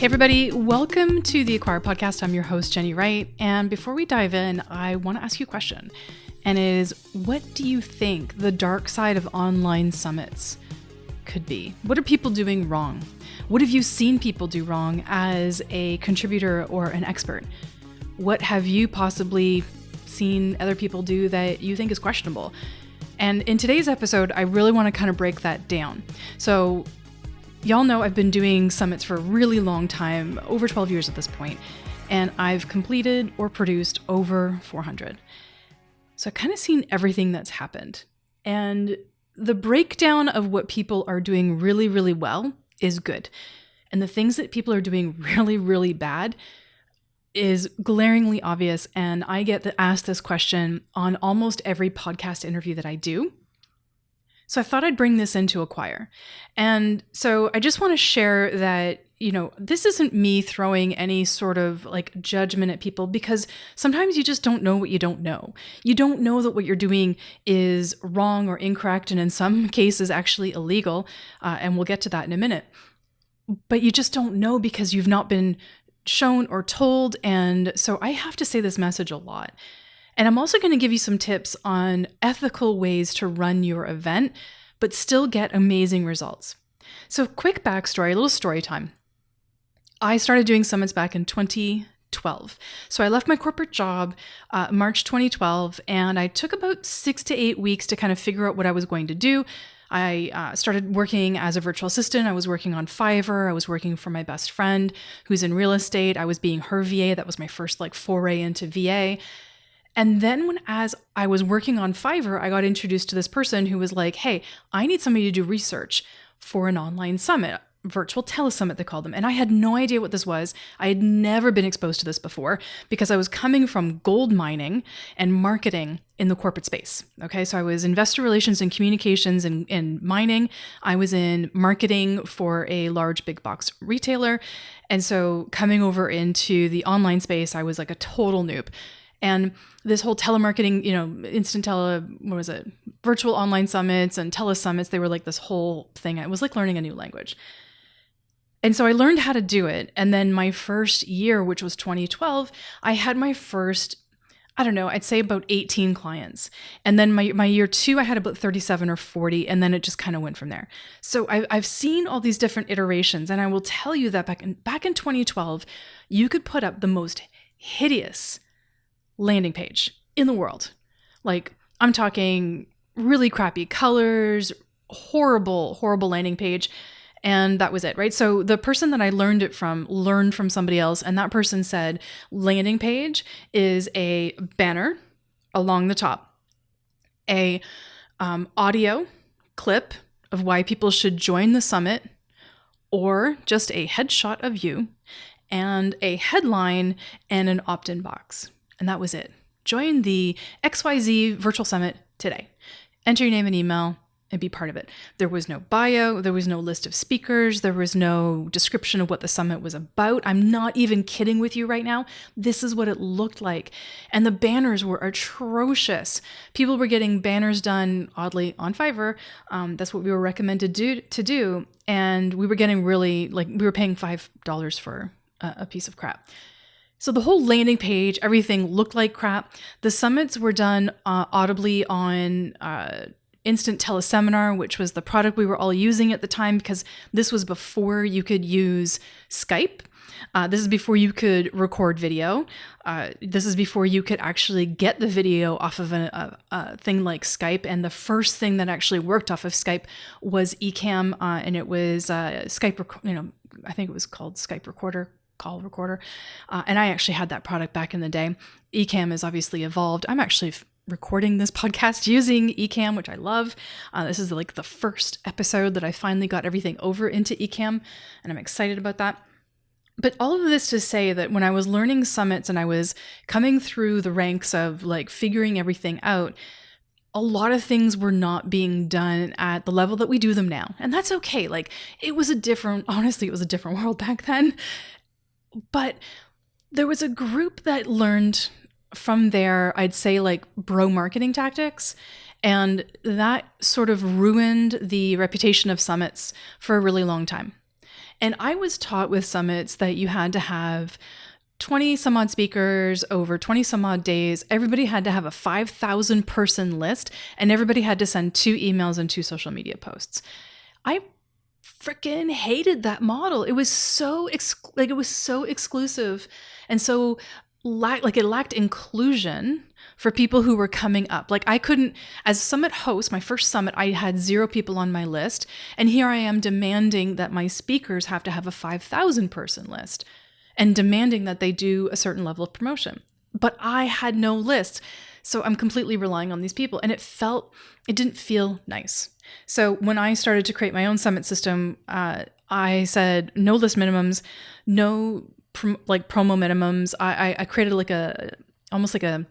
Hey everybody, welcome to the Acquire Podcast. I'm your host, Jennie Wright. And before we dive in, I want to ask you a question. And it is, what do you think the dark side of online summits could be? What are people doing wrong? What have you seen people do wrong as a contributor or an expert? What have you possibly seen other people do that you think is questionable? And in today's episode, I really want to kind of break that down. So y'all know I've been doing summits for a really long time, over 12 years at this point, and I've completed or produced over 400. So I've kind of seen everything that's happened. And the breakdown of what people are doing really, really well is good. And the things that people are doing really, really bad is glaringly obvious. And I get asked this question on almost every podcast interview that I do. So I thought I'd bring this into Acquire. And so I just want to share that, this isn't me throwing any sort of like judgment at people, because sometimes you just don't know what you don't know. You don't know that what you're doing is wrong or incorrect, and in some cases actually illegal. And we'll get to that in a minute. But you just don't know because you've not been shown or told. And so I have to say this message a lot. And I'm also going to give you some tips on ethical ways to run your event, but still get amazing results. So quick backstory, a little story time. I started doing summits back in 2012. So I left my corporate job March 2012, and I took about 6 to 8 weeks to kind of figure out what I was going to do. I started working as a virtual assistant. I was working on Fiverr. I was working for my best friend who's in real estate. I was being her VA. That was my first foray into VA. And then as I was working on Fiverr, I got introduced to this person who was like, hey, I need somebody to do research for an online summit, virtual telesummit, they called them. And I had no idea what this was. I had never been exposed to this before because I was coming from gold mining and marketing in the corporate space. Okay, so I was investor relations and communications and mining. I was in marketing for a large big box retailer. And so coming over into the online space, I was like a total noob. And this whole telemarketing, virtual online summits and telesummits, they were like this whole thing. It was like learning a new language. And so I learned how to do it. And then my first year, which was 2012, I had my first, I'd say about 18 clients. And then my year two, I had about 37 or 40, and then it just kind of went from there. So I've seen all these different iterations. And I will tell you that back in 2012, you could put up the most hideous landing page in the world. Like, I'm talking really crappy colors, horrible landing page. And that was it, right? So the person that I learned from somebody else. And that person said, landing page is a banner along the top, a audio clip of why people should join the summit, or just a headshot of you, and a headline and an opt-in box. And that was it. Join the XYZ virtual summit today. Enter your name and email and be part of it. There was no bio. There was no list of speakers. There was no description of what the summit was about. I'm not even kidding with you right now. This is what it looked like. And the banners were atrocious. People were getting banners done, oddly, on Fiverr. That's what we were recommended to do. And we were getting we were paying $5 for a piece of crap. So the whole landing page, everything looked like crap. The summits were done audibly on Instant Teleseminar, which was the product we were all using at the time, because this was before you could use Skype. This is before you could record video. This is before you could actually get the video off of a thing like Skype. And the first thing that actually worked off of Skype was Ecamm, and it was Skype. I think it was called Skype Recorder. Call recorder. And I actually had that product back in the day. Ecamm has obviously evolved. I'm actually recording this podcast using Ecamm, which I love. This is the first episode that I finally got everything over into Ecamm, and I'm excited about that. But all of this to say that when I was learning summits and I was coming through the ranks of figuring everything out, a lot of things were not being done at the level that we do them now. And that's okay. It was a different world back then. But there was a group that learned from their, I'd say, bro marketing tactics. And that sort of ruined the reputation of summits for a really long time. And I was taught with summits that you had to have 20 some odd speakers over 20 some odd days. Everybody had to have a 5,000 person list, and everybody had to send 2 emails and 2 social media posts. I freaking hated that model. It was so it was so exclusive, and so it lacked inclusion for people who were coming up. Like, I couldn't, as summit host, my first summit, I had 0 people on my list, and here I am demanding that my speakers have to have a 5,000 person list, and demanding that they do a certain level of promotion. But I had no list. So I'm completely relying on these people. And it didn't feel nice. So when I started to create my own summit system, I said no list minimums, no promo minimums. I created almost like a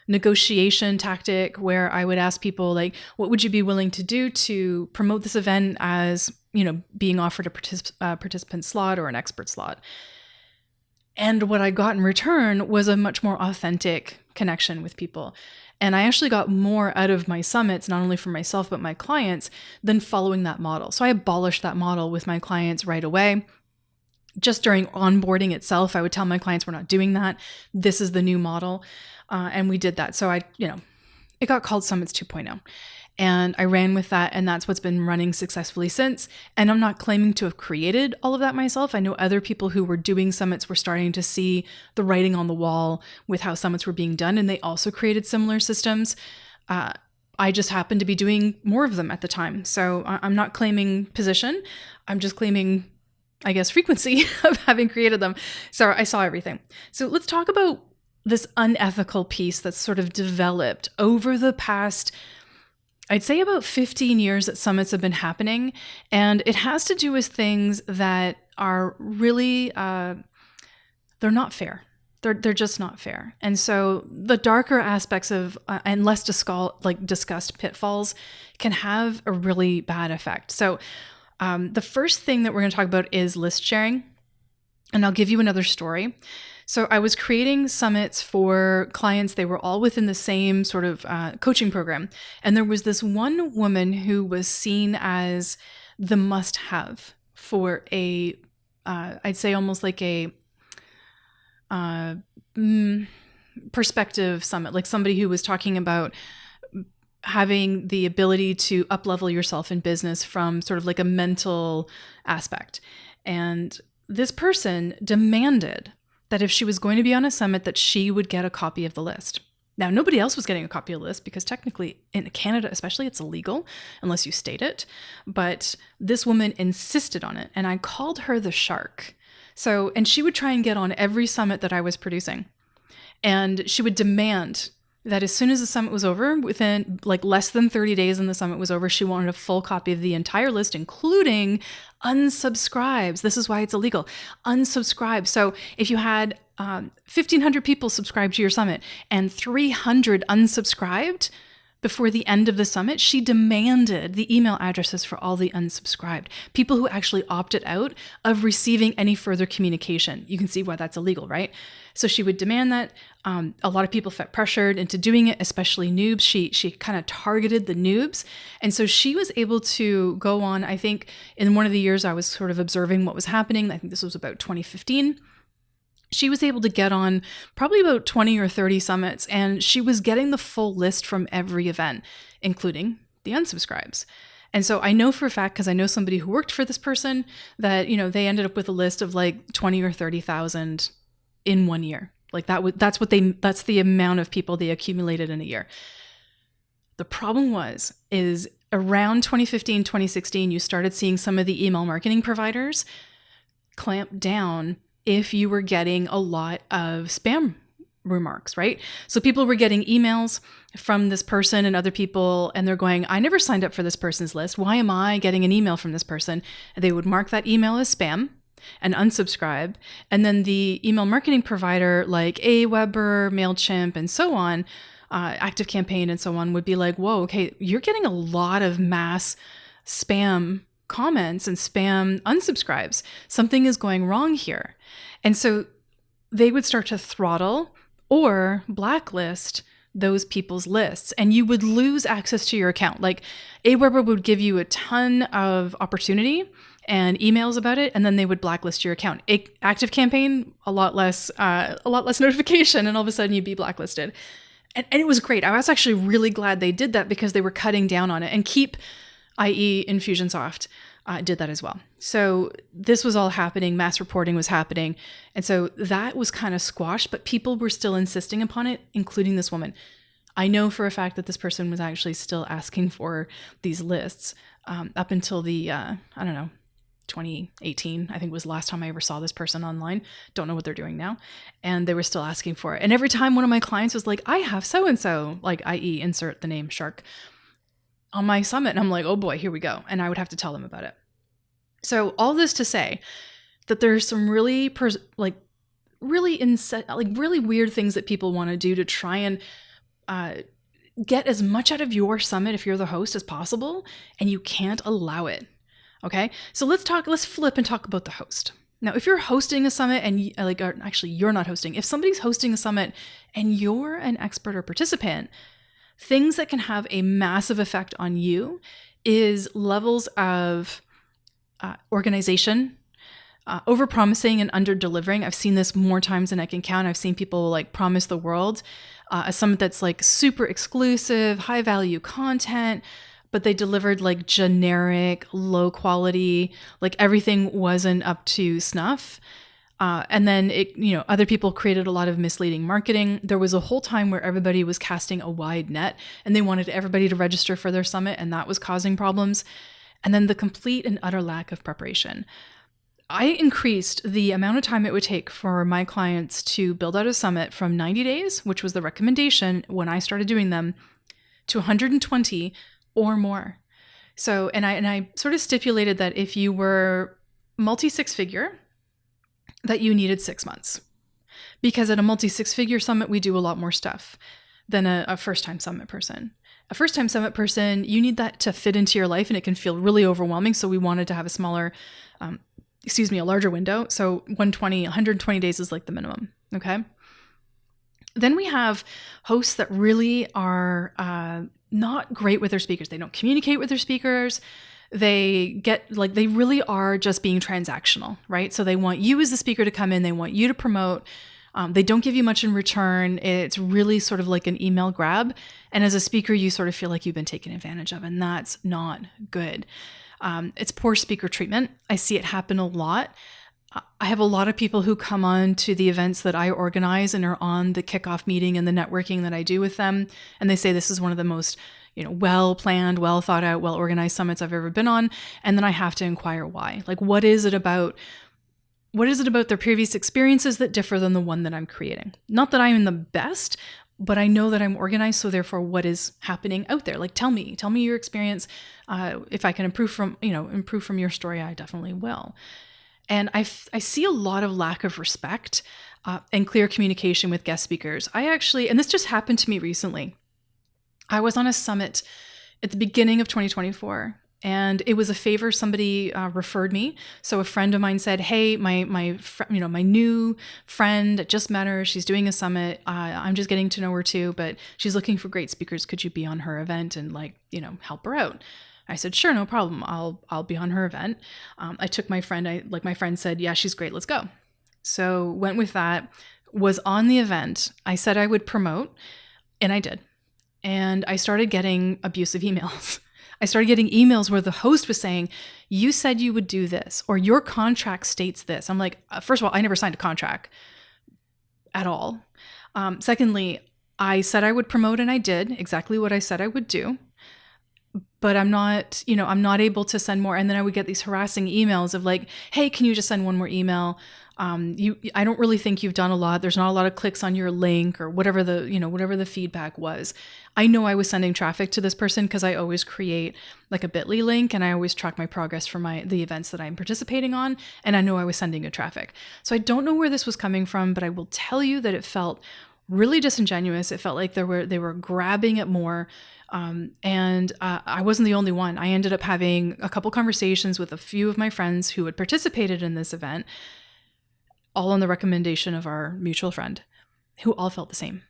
negotiation tactic where I would ask people, like, what would you be willing to do to promote this event as, being offered a participant slot or an expert slot? And what I got in return was a much more authentic connection with people. And I actually got more out of my summits, not only for myself, but my clients, than following that model. So I abolished that model with my clients right away. Just during onboarding itself, I would tell my clients, we're not doing that. This is the new model. And we did that. So it got called Summits 2.0. And I ran with that, and that's what's been running successfully since. And I'm not claiming to have created all of that myself. I know other people who were doing summits were starting to see the writing on the wall with how summits were being done, and they also created similar systems. I just happened to be doing more of them at the time. So I'm not claiming position. I'm just claiming, I guess, frequency of having created them. So I saw everything. So let's talk about this unethical piece that's sort of developed over the past, I'd say, about 15 years that summits have been happening. And it has to do with things that are really, they're not fair. They're just not fair. And so the darker aspects of, and less discussed pitfalls can have a really bad effect. So the first thing that we're going to talk about is list sharing. And I'll give you another story. So I was creating summits for clients. They were all within the same sort of coaching program. And there was this one woman who was seen as the must-have for I'd say almost like a perspective summit, like somebody who was talking about having the ability to up-level yourself in business from sort of like a mental aspect. And this person demanded that if she was going to be on a summit, that she would get a copy of the list. Now, nobody else was getting a copy of the list because technically in Canada, especially, it's illegal unless you state it. But this woman insisted on it, and I called her the shark. So, and she would try and get on every summit that I was producing. And she would demand that as soon as the summit was over, within like less than 30 days and the summit was over, she wanted a full copy of the entire list, including unsubscribes. This is why it's illegal. Unsubscribe. So if you had 1,500 people subscribed to your summit and 300 unsubscribed before the end of the summit, she demanded the email addresses for all the unsubscribed, people who actually opted out of receiving any further communication. You can see why that's illegal, right? So she would demand that. A lot of people felt pressured into doing it, especially noobs. She kind of targeted the noobs. And so she was able to go on, I think in one of the years I was sort of observing what was happening, I think this was about 2015, she was able to get on probably about 20 or 30 summits, and she was getting the full list from every event, including the unsubscribes. And so I know for a fact, because I know somebody who worked for this person, that, they ended up with a list of like 20 or 30,000 in 1 year. Like that's the amount of people they accumulated in a year. The problem is around 2015, 2016, you started seeing some of the email marketing providers clamp down if you were getting a lot of spam remarks, right? So people were getting emails from this person and other people, and they're going, I never signed up for this person's list. Why am I getting an email from this person? And they would mark that email as spam and unsubscribe. And then the email marketing provider like Aweber, MailChimp, and so on, ActiveCampaign and so on, would be like, whoa, okay, you're getting a lot of mass spam comments and spam unsubscribes. Something is going wrong here. And so they would start to throttle or blacklist those people's lists, and you would lose access to your account. Like Aweber would give you a ton of opportunity, and emails about it, and then they would blacklist your account. Active campaign, a lot less notification, and all of a sudden you'd be blacklisted. And it was great. I was actually really glad they did that because they were cutting down on it. And Keep, i.e. Infusionsoft, did that as well. So this was all happening. Mass reporting was happening. And so that was kind of squashed, but people were still insisting upon it, including this woman. I know for a fact that this person was actually still asking for these lists up until the, 2018, I think was the last time I ever saw this person online. Don't know what they're doing now. And they were still asking for it. And every time one of my clients was like, I have so-and-so, like i.e. insert the name Shark, on my summit. And I'm like, oh boy, here we go. And I would have to tell them about it. So all this to say that there's some really really weird things that people want to do to try and get as much out of your summit if you're the host as possible, and you can't allow it. Okay, so let's flip and talk about the host. Now, if you're hosting a summit and you're not hosting, if somebody's hosting a summit and you're an expert or participant, things that can have a massive effect on you is levels of organization, over-promising and under-delivering. I've seen this more times than I can count. I've seen people like promise the world a summit that's like super exclusive, high-value content, but they delivered like generic, low quality, like everything wasn't up to snuff. And then other people created a lot of misleading marketing. There was a whole time where everybody was casting a wide net and they wanted everybody to register for their summit, and that was causing problems. And then the complete and utter lack of preparation. I increased the amount of time it would take for my clients to build out a summit from 90 days, which was the recommendation when I started doing them, to 120 or more. So, and I sort of stipulated that if you were multi-six-figure, that you needed 6 months. Because at a multi-six-figure summit, we do a lot more stuff than a first-time summit person. A first-time summit person, you need that to fit into your life, and it can feel really overwhelming. So we wanted to have a larger window. So 120 days is like the minimum. Okay. Then we have hosts that really are not great with their speakers. They don't communicate with their speakers. They really are just being transactional, right? So they want you as the speaker to come in. They want you to promote. They don't give you much in return. It's really sort of like an email grab. And as a speaker, you sort of feel like you've been taken advantage of, and that's not good. It's poor speaker treatment. I see it happen a lot. I have a lot of people who come on to the events that I organize and are on the kickoff meeting and the networking that I do with them. And they say this is one of the most, well-planned, well thought out, well-organized summits I've ever been on. And then I have to inquire why. Like, what is it about their previous experiences that differ than the one that I'm creating? Not that I'm the best, but I know that I'm organized. So therefore, what is happening out there? Like, tell me your experience. If I can improve from your story, I definitely will. And I see a lot of lack of respect and clear communication with guest speakers. And this just happened to me recently. I was on a summit at the beginning of 2024, and it was a favor. Somebody referred me. So a friend of mine said, "Hey, my new friend, I just met her. She's doing a summit. I'm just getting to know her too, but she's looking for great speakers. Could you be on her event and help her out?" I said, sure, no problem. I'll be on her event. I took my friend. My friend said, yeah, she's great. Let's go. So went with that, was on the event. I said I would promote, and I did. And I started getting abusive emails. I started getting emails where the host was saying, you said you would do this, or your contract states this. I'm like, first of all, I never signed a contract at all. Secondly, I said I would promote, and I did exactly what I said I would do. But I'm not able to send more. And then I would get these harassing emails of like, hey, can you just send one more email? I don't really think you've done a lot. There's not a lot of clicks on your link, or whatever the feedback was. I know I was sending traffic to this person because I always create like a bit.ly link, and I always track my progress for the events that I'm participating on. And I know I was sending good traffic. So I don't know where this was coming from, but I will tell you that it felt really disingenuous. It felt like they were grabbing at more. And I wasn't the only one. I ended up having a couple conversations with a few of my friends who had participated in this event, all on the recommendation of our mutual friend, who all felt the same.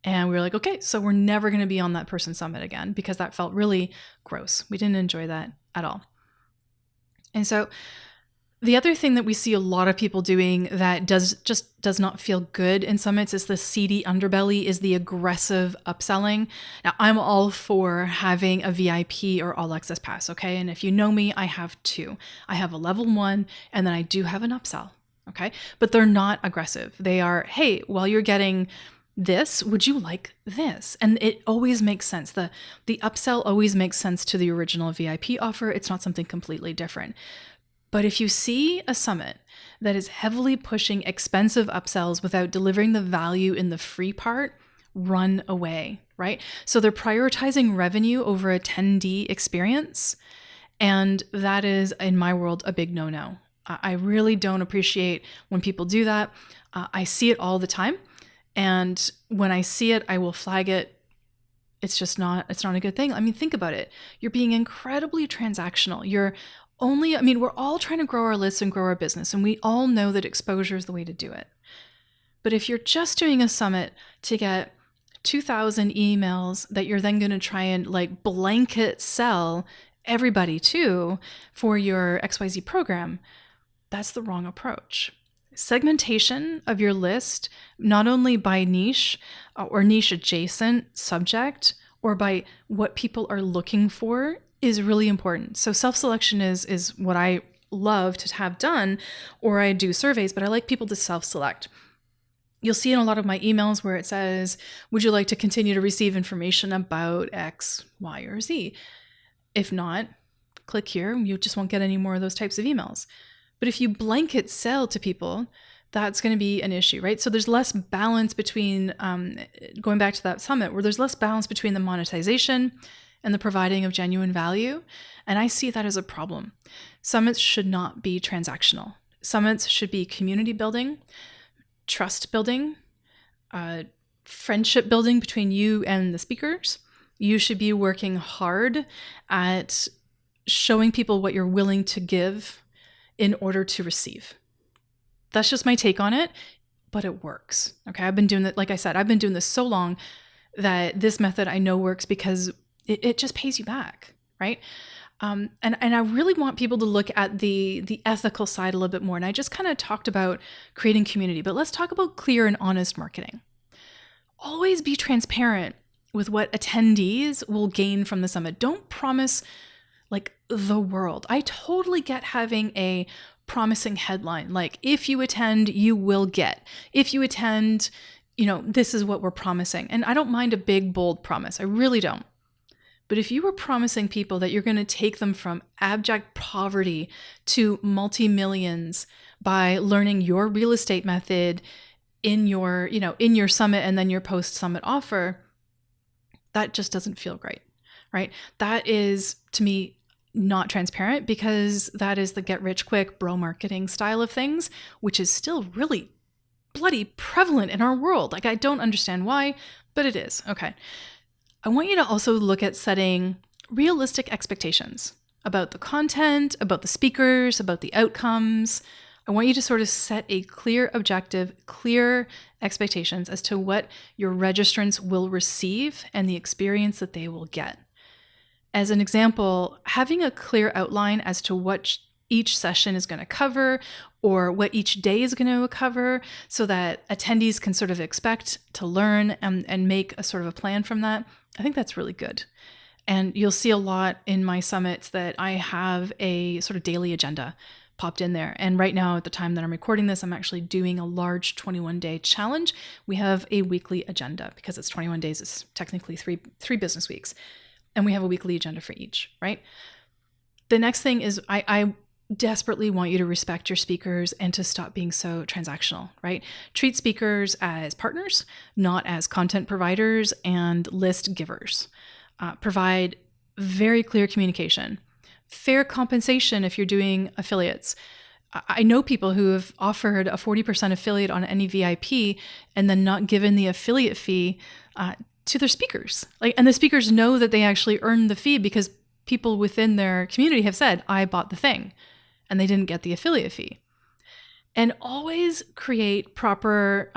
And we were like, okay, so we're never going to be on that person's summit again, because that felt really gross. We didn't enjoy that at all. And so the other thing that we see a lot of people doing that does not feel good in summits is the seedy underbelly, is the aggressive upselling. Now, I'm all for having a VIP or all access pass, okay? And if you know me, I have two. I have a level 1, and then I do have an upsell, okay? But they're not aggressive. They are, hey, while you're getting this, would you like this? And it always makes sense. The upsell always makes sense to the original VIP offer. It's not something completely different. But if you see a summit that is heavily pushing expensive upsells without delivering the value in the free part, run away, right? So they're prioritizing revenue over attendee experience. And that is, in my world, a big no-no. I really don't appreciate when people do that. I see it all the time. And when I see it, I will flag it. It's not a good thing. I mean, think about it. You're being incredibly transactional. We're all trying to grow our lists and grow our business, and we all know that exposure is the way to do it. But if you're just doing a summit to get 2,000 emails that you're then going to try and like blanket sell everybody to for your XYZ program, that's the wrong approach. Segmentation of your list, not only by niche or niche adjacent subject or by what people are looking for, is really important. So self-selection is what I love to have done, or I do surveys, but I like people to self-select. You'll see in a lot of my emails where it says, would you like to continue to receive information about X, Y, or Z? If not, click here. You just won't get any more of those types of emails. But if you blanket sell to people, that's going to be an issue, right? So there's less balance between, going back to that summit, where there's less balance between the monetization and the providing of genuine value. And I see that as a problem. Summits should not be transactional. Summits should be community building, trust building, friendship building between you and the speakers. You should be working hard at showing people what you're willing to give in order to receive. That's just my take on it, but it works. Okay. I've been doing that. Like I said, I've been doing this so long that this method I know works because it just pays you back. Right. And I really want people to look at the ethical side a little bit more. And I just kind of talked about creating community, but let's talk about clear and honest marketing. Always be transparent with what attendees will gain from the summit. Don't promise like the world. I totally get having a promising headline, like if you attend, you will get. If you attend, this is what we're promising. And I don't mind a big, bold promise. I really don't. But if you were promising people that you're going to take them from abject poverty to multi-millions by learning your real estate method in your summit and then your post-summit offer, that just doesn't feel great, right? That is, to me, not transparent, because that is the get rich quick bro marketing style of things, which is still really bloody prevalent in our world. Like, I don't understand why, but it is. Okay. I want you to also look at setting realistic expectations about the content, about the speakers, about the outcomes. I want you to sort of set a clear objective, clear expectations as to what your registrants will receive and the experience that they will get. As an example, having a clear outline as to what each session is going to cover or what each day is going to cover, so that attendees can sort of expect to learn and make a sort of a plan from that, I think that's really good. And you'll see a lot in my summits that I have a sort of daily agenda popped in there. And right now, at the time that I'm recording this, I'm actually doing a large 21-day challenge. We have a weekly agenda because it's 21 days. It's technically three business weeks. And we have a weekly agenda for each, right? The next thing is I desperately want you to respect your speakers and to stop being so transactional, right? Treat speakers as partners, not as content providers and list givers. Provide very clear communication, fair compensation if you're doing affiliates. I know people who have offered a 40% affiliate on any VIP and then not given the affiliate fee to their speakers. And the speakers know that they actually earned the fee because people within their community have said, I bought the thing, and they didn't get the affiliate fee. And always create proper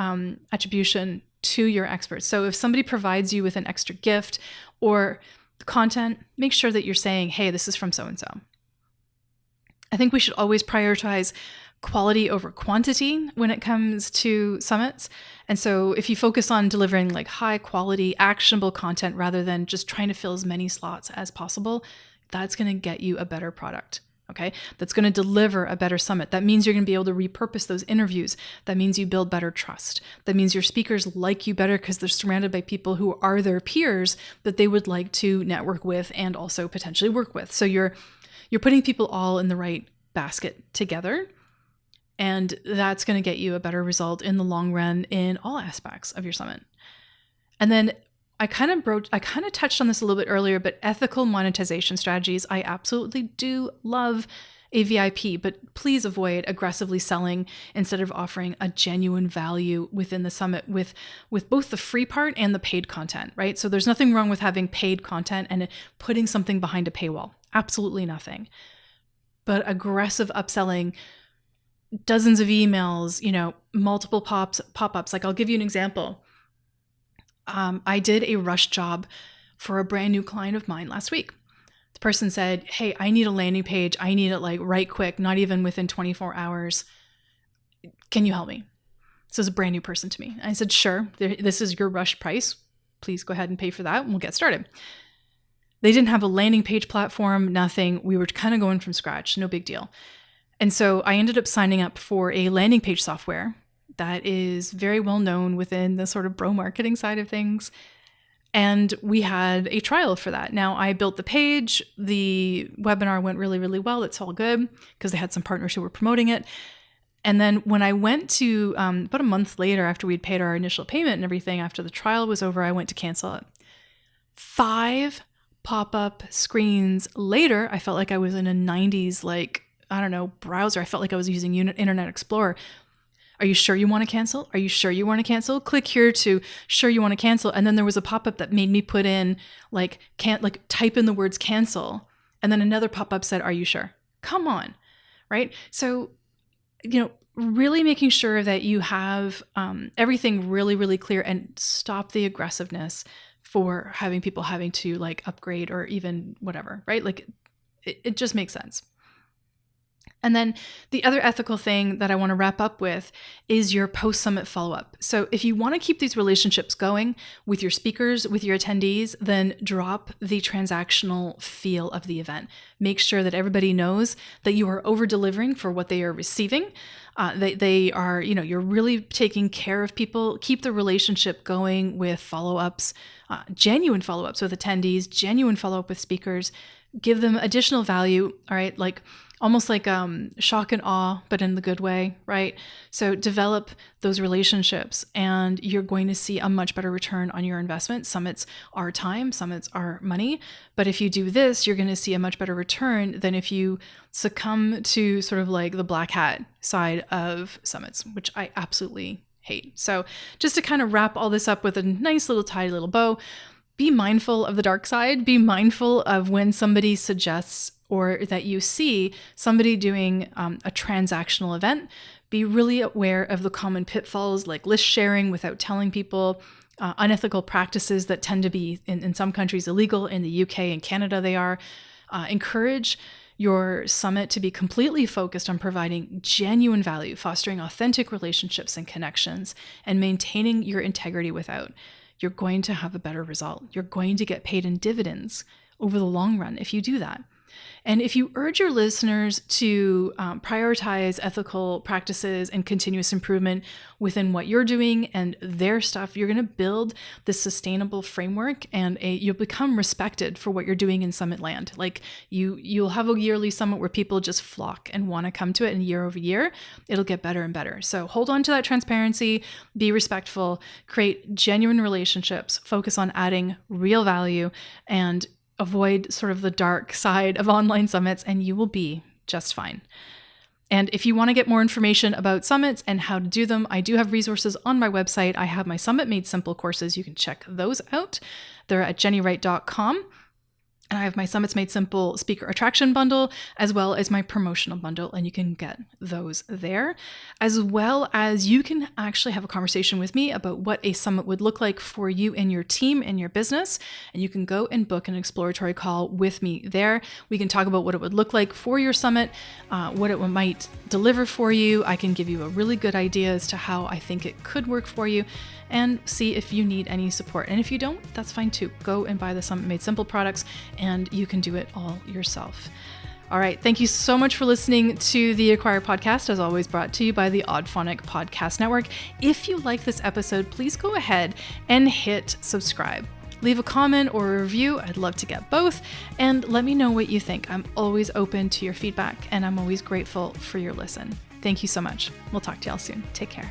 attribution to your experts. So if somebody provides you with an extra gift or content, make sure that you're saying, hey, this is from so-and-so. I think we should always prioritize quality over quantity when it comes to summits. And so if you focus on delivering like high quality, actionable content rather than just trying to fill as many slots as possible, that's going to get you a better product. Okay, that's going to deliver a better summit. That means you're going to be able to repurpose those interviews. That means you build better trust. That means your speakers like you better because they're surrounded by people who are their peers that they would like to network with and also potentially work with. So you're putting people all in the right basket together, and that's going to get you a better result in the long run in all aspects of your summit. And then I kind of touched on this a little bit earlier, but ethical monetization strategies. I absolutely do love a VIP, but please avoid aggressively selling instead of offering a genuine value within the summit with both the free part and the paid content, right? So there's nothing wrong with having paid content and putting something behind a paywall. Absolutely nothing. But aggressive upselling, dozens of emails, multiple pop-ups. Like I'll give you an example. I did a rush job for a brand new client of mine last week. The person said, "Hey, I need a landing page. I need it like right quick, not even within 24 hours. Can you help me?" So it's a brand new person to me. I said, "Sure, this is your rush price. Please go ahead and pay for that and we'll get started." They didn't have a landing page platform, nothing. We were kind of going from scratch, no big deal. And so I ended up signing up for a landing page software that is very well known within the sort of bro marketing side of things. And we had a trial for that. Now I built the page. The webinar went really, really well. It's all good because they had some partners who were promoting it. And then when I went to, about a month later after we'd paid our initial payment and everything, after the trial was over, I went to cancel it. 5 pop-up screens later, I felt like I was in a 90s, browser. I felt like I was using Internet Explorer. Are you sure you want to cancel? Are you sure you want to cancel? Click here to sure you want to cancel. And then there was a pop-up that made me put in type in the words cancel. And then another pop-up said, "Are you sure?" Come on, right? So, really making sure that you have everything really, really clear and stop the aggressiveness for having people having to upgrade or even whatever, right? It just makes sense. And then the other ethical thing that I want to wrap up with is your post-summit follow-up. So if you want to keep these relationships going with your speakers, with your attendees, then drop the transactional feel of the event. Make sure that everybody knows that you are over-delivering for what they are receiving. They are, you're really taking care of people. Keep the relationship going with follow-ups, genuine follow-ups with attendees, genuine follow-up with speakers. Give them additional value, all right? Almost like shock and awe, but in the good way, right? So develop those relationships and you're going to see a much better return on your investment. Summits are time, summits are money. But if you do this, you're going to see a much better return than if you succumb to sort of the black hat side of summits, which I absolutely hate. So just to kind of wrap all this up with a nice little tidy little bow, be mindful of the dark side. Be mindful of when somebody suggests or that you see somebody doing a transactional event. Be really aware of the common pitfalls like list sharing without telling people, unethical practices that tend to be in some countries illegal. In the UK and Canada they are. Encourage your summit to be completely focused on providing genuine value, fostering authentic relationships and connections, and maintaining your integrity without. You're going to have a better result. You're going to get paid in dividends over the long run if you do that. And if you urge your listeners to prioritize ethical practices and continuous improvement within what you're doing and their stuff, you're going to build this sustainable framework and you'll become respected for what you're doing in Summit Land. You'll have a yearly summit where people just flock and want to come to it, and year over year, it'll get better and better. So hold on to that transparency, be respectful, create genuine relationships, focus on adding real value, and avoid sort of the dark side of online summits, and you will be just fine. And if you want to get more information about summits and how to do them, I do have resources on my website. I have my Summit Made Simple courses. You can check those out. They're at jennywright.com. And I have my Summits Made Simple speaker attraction bundle, as well as my promotional bundle, and you can get those there. As well as you can actually have a conversation with me about what a summit would look like for you and your team and your business. And you can go and book an exploratory call with me there. We can talk about what it would look like for your summit, what it might deliver for you. I can give you a really good idea as to how I think it could work for you, and see if you need any support. And if you don't, that's fine too. Go and buy the Summit Made Simple products and you can do it all yourself. All right. Thank you so much for listening to the Acquire podcast, as always brought to you by the Oddphonic Podcast Network. If you like this episode, please go ahead and hit subscribe. Leave a comment or a review. I'd love to get both. And let me know what you think. I'm always open to your feedback and I'm always grateful for your listen. Thank you so much. We'll talk to y'all soon. Take care.